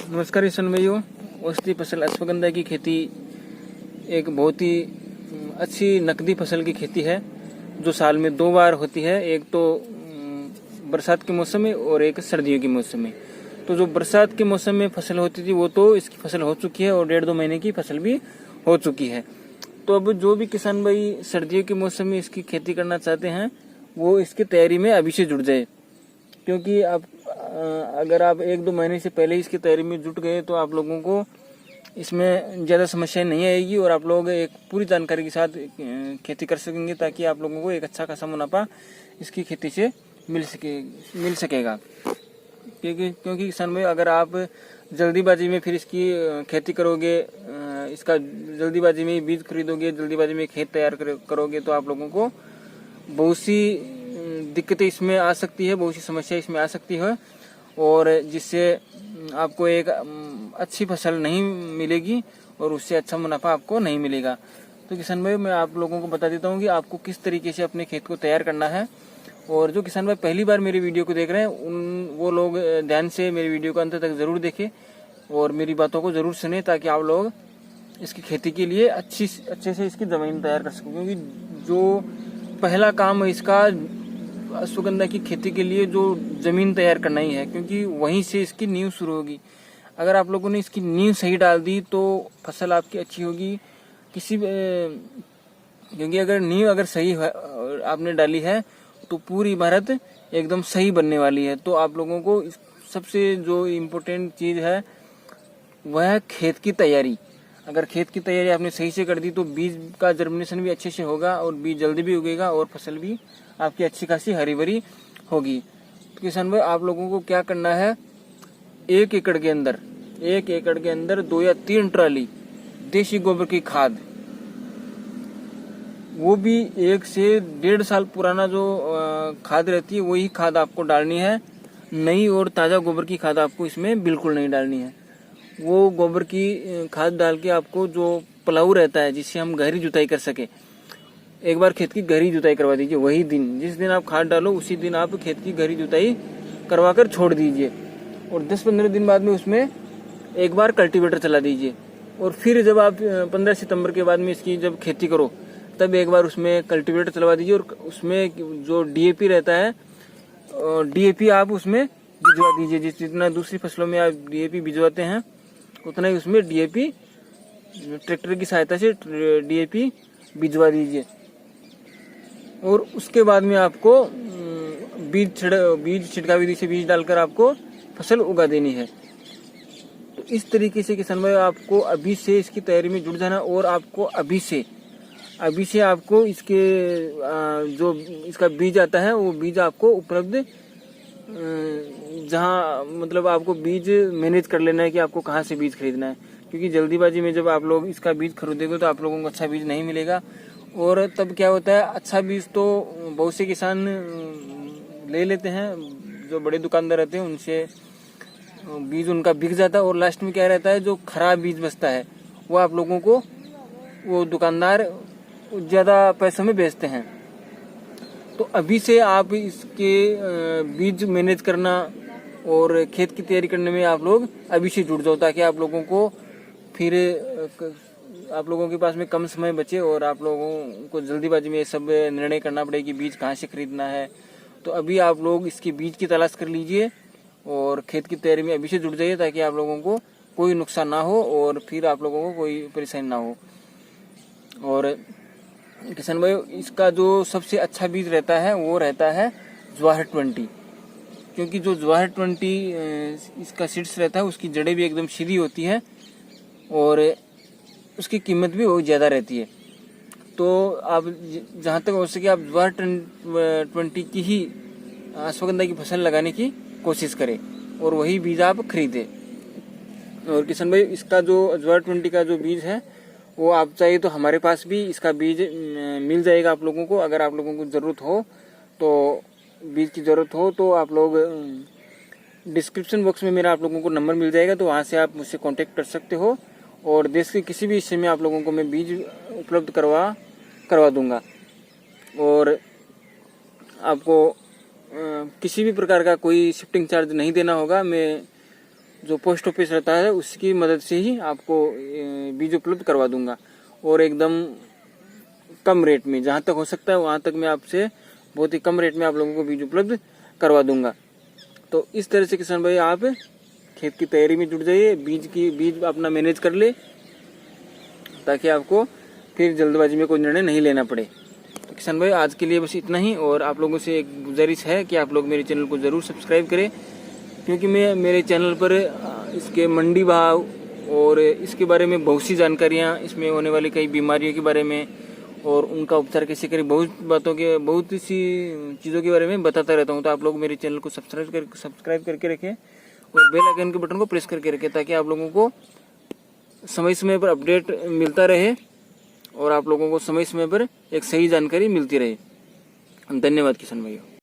नमस्कार किसान भाइयों। औषधि फसल अश्वगंधा की खेती एक बहुत ही अच्छी नकदी फसल की खेती है जो साल में 2 बार होती है। एक तो बरसात के मौसम में और एक सर्दियों के मौसम में। तो जो बरसात के मौसम में फसल होती थी वो तो इसकी फसल हो चुकी है और 1.5-2 महीने की फसल भी हो चुकी है। तो अब जो भी किसान भाई सर्दियों के मौसम में इसकी खेती करना चाहते हैं वो इसकी तैयारी में अभी से जुट जाए, क्योंकि आप अगर आप 1-2 महीने से पहले इसकी तैयारी में जुट गए तो आप लोगों को इसमें ज़्यादा समस्याएं नहीं आएगी और आप लोग एक पूरी जानकारी के साथ खेती कर सकेंगे, ताकि आप लोगों को एक अच्छा खासा मुनाफा इसकी खेती से मिल सकेगा। क्योंकि किसान भाई अगर आप जल्दीबाजी में फिर इसकी खेती करोगे, इसका जल्दीबाजी में बीज खरीदोगे, जल्दीबाजी में खेत तैयार करोगे तो आप लोगों को बहुत सी दिक्कतें इसमें आ सकती है, बहुत सी समस्या इसमें आ सकती है और जिससे आपको एक अच्छी फसल नहीं मिलेगी और उससे अच्छा मुनाफा आपको नहीं मिलेगा। तो किसान भाई मैं आप लोगों को बता देता हूँ कि आपको किस तरीके से अपने खेत को तैयार करना है। और जो किसान भाई पहली बार मेरी वीडियो को देख रहे हैं वो लोग ध्यान से मेरी वीडियो को अंत तक ज़रूर देखें और मेरी बातों को ज़रूर सुने, ताकि आप लोग इसकी खेती के लिए अच्छे से इसकी ज़मीन तैयार कर सकें। क्योंकि जो पहला काम है इसका अश्वगंधा की खेती के लिए जो ज़मीन तैयार करना ही है, क्योंकि वहीं से इसकी नींव शुरू होगी। अगर आप लोगों ने इसकी नींव सही डाल दी तो फसल आपकी अच्छी होगी। क्योंकि अगर नींव अगर सही आपने डाली है तो पूरी इमारत एकदम सही बनने वाली है। तो आप लोगों को सबसे जो इम्पोर्टेंट चीज़ है वह है खेत की तैयारी। अगर खेत की तैयारी आपने सही से कर दी तो बीज का जर्मिनेशन भी अच्छे से होगा और बीज जल्दी भी उगेगा और फसल भी आपकी अच्छी खासी हरी भरी होगी। तो किसान भाई आप लोगों को क्या करना है, 1 एकड़ के अंदर 2 या 3 ट्राली देसी गोबर की खाद, वो भी 1 से 1.5 साल पुराना जो खाद रहती है वही खाद आपको डालनी है। नई और ताज़ा गोबर की खाद आपको इसमें बिल्कुल नहीं डालनी है। वो गोबर की खाद डाल के आपको जो प्लाऊ रहता है जिससे हम गहरी जुताई कर सके, एक बार खेत की गहरी जुताई करवा दीजिए। वही दिन जिस दिन आप खाद डालो उसी दिन आप खेत की गहरी जुताई करवा कर छोड़ दीजिए और 10-15 दिन बाद में उसमें एक बार कल्टीवेटर चला दीजिए। और फिर जब आप 15 सितंबर के बाद में इसकी जब खेती करो तब एक बार उसमें कल्टीवेटर चलवा दीजिए और उसमें जो डीएपी रहता है डीएपी आप उसमें भिजवा दीजिए। जितना दूसरी फसलों में आप डीएपी भिजवाते हैं उतना ही उसमें डीएपी ट्रैक्टर की सहायता से डीएपी भिजवा दीजिए। और उसके बाद में आपको बीज छिड़काव विधि से बीज डालकर आपको फसल उगा देनी है। तो इस तरीके से किसान भाई आपको अभी से इसकी तैयारी में जुट जाना और आपको अभी से आपको इसके जो इसका बीज आता है वो बीज आपको उपलब्ध जहाँ मतलब आपको बीज मैनेज कर लेना है कि आपको कहाँ से बीज खरीदना है। क्योंकि जल्दीबाजी में जब आप लोग इसका बीज खरीदोगे तो आप लोगों को अच्छा बीज नहीं मिलेगा और तब क्या होता है, अच्छा बीज तो बहुत से किसान ले लेते हैं, जो बड़े दुकानदार रहते हैं उनसे बीज उनका बिक जाता है और लास्ट में क्या रहता है, जो खराब बीज बचता है वो आप लोगों को वो दुकानदार ज़्यादा पैसों में बेचते हैं। तो अभी से आप इसके बीज मैनेज करना और खेत की तैयारी करने में आप लोग अभी से जुट जाओ, ताकि आप लोगों को फिर आप लोगों के पास में कम समय बचे और आप लोगों को जल्दीबाजी में सब निर्णय करना पड़े कि बीज कहाँ से खरीदना है। तो अभी आप लोग इसकी बीज की तलाश कर लीजिए और खेत की तैयारी में अभी से जुट जाइए, ताकि आप लोगों को कोई नुकसान ना हो और फिर आप लोगों को कोई परेशानी ना हो। और किसान भाई इसका जो सबसे अच्छा बीज रहता है वो रहता है जवाहर 20, क्योंकि जो जवाहर 20 इसका सीड्स रहता है उसकी जड़ें भी एकदम सीधी होती है और उसकी कीमत भी बहुत ज़्यादा रहती है। तो आप जहाँ तक हो सके आप जवाहर 20 की ही अश्वगंधा की फसल लगाने की कोशिश करें और वही बीज आप खरीदें। और किसान भाई इसका जो जवाहर 20 का जो बीज है वो आप चाहिए तो हमारे पास भी इसका बीज मिल जाएगा आप लोगों को। अगर आप लोगों को ज़रूरत हो तो बीज की ज़रूरत हो तो आप लोग डिस्क्रिप्शन बॉक्स में मेरा आप लोगों को नंबर मिल जाएगा, तो वहाँ से आप मुझसे कांटेक्ट कर सकते हो और देश के किसी भी हिस्से में आप लोगों को मैं बीज उपलब्ध करवा दूंगा। और आपको किसी भी प्रकार का कोई शिफ्टिंग चार्ज नहीं देना होगा। मैं जो पोस्ट ऑफिस रहता है उसकी मदद से ही आपको बीज उपलब्ध करवा दूंगा, और एकदम कम रेट में, जहाँ तक हो सकता है वहाँ तक मैं आपसे बहुत ही कम रेट में आप लोगों को बीज उपलब्ध करवा दूंगा। तो इस तरह से किसान भाई आप खेत की तैयारी में जुट जाइए, बीज अपना मैनेज कर ले, ताकि आपको फिर जल्दबाजी में कोई निर्णय नहीं लेना पड़े। तो किसान भाई आज के लिए बस इतना ही, और आप लोगों से एक गुजारिश है कि आप लोग मेरे चैनल को ज़रूर सब्सक्राइब करें, क्योंकि मैं मेरे चैनल पर इसके मंडी भाव और इसके बारे में बहुत सी जानकारियाँ, इसमें होने वाली कई बीमारियों के बारे में और उनका उपचार कैसे करें, बहुत सी चीज़ों के बारे में बताता रहता हूँ। तो आप लोग मेरे चैनल को सब्सक्राइब करके रखें और बेल आइकन के बटन को प्रेस करके रखें, ताकि आप लोगों को समय समय पर अपडेट मिलता रहे और आप लोगों को समय समय पर एक सही जानकारी मिलती रहे। धन्यवाद किसान भाइयों।